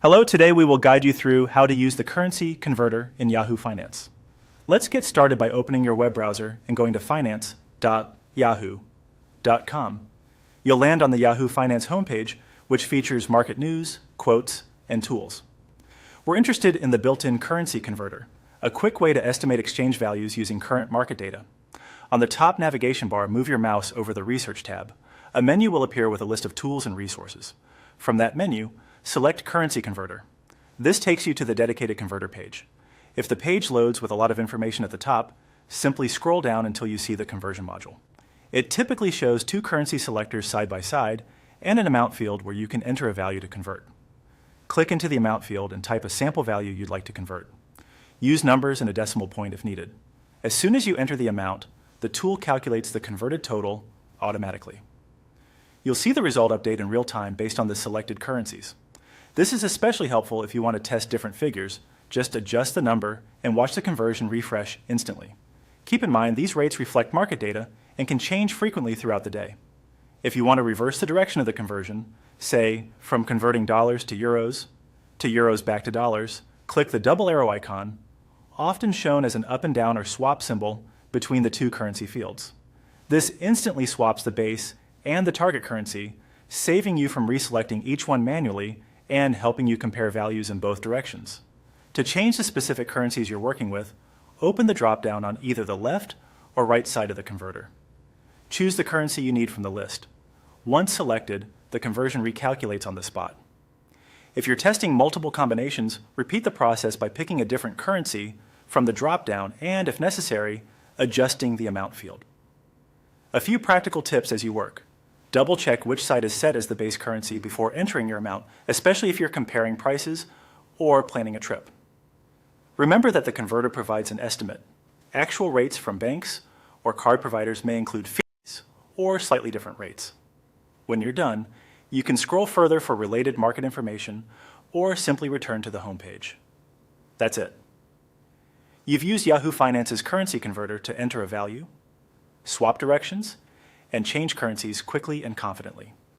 Hello, today we will guide you through how to use the currency converter in Yahoo Finance. Let's get started by opening your web browser and going to finance.yahoo.com. You'll land on the Yahoo Finance homepage, which features market news, quotes, and tools. We're interested in the built-in currency converter, a quick way to estimate exchange values using current market data. On the top navigation bar, move your mouse over the Research tab. A menu will appear with a list of tools and resources. From that menu, select Currency Converter. This takes you to the dedicated converter page. If the page loads with a lot of information at the top, simply scroll down until you see the conversion module. It typically shows two currency selectors side by side and an amount field where you can enter a value to convert. Click into the amount field and type a sample value you'd like to convert. Use numbers and a decimal point if needed. As soon as you enter the amount, the tool calculates the converted total automatically. You'll see the result update in real time based on the selected currencies. This is especially helpful if you want to test different figures. Just adjust the number and watch the conversion refresh instantly. Keep in mind these rates reflect market data and can change frequently throughout the day. If you want to reverse the direction of the conversion, say from converting dollars to euros back to dollars, click the double arrow icon, often shown as an up and down or swap symbol between the two currency fields. This instantly swaps the base and the target currency, saving you from reselecting each one manually and helping you compare values in both directions. To change the specific currencies you're working with, open the drop-down on either the left or right side of the converter. Choose the currency you need from the list. Once selected, the conversion recalculates on the spot. If you're testing multiple combinations, repeat the process by picking a different currency from the drop-down and, if necessary, adjusting the amount field. A few practical tips as you work. Double-check which side is set as the base currency before entering your amount, especially if you're comparing prices or planning a trip. Remember that the converter provides an estimate. Actual rates from banks or card providers may include fees or slightly different rates. When you're done, you can scroll further for related market information or simply return to the home page. That's it. You've used Yahoo Finance's currency converter to enter a value, swap directions, and change currencies quickly and confidently.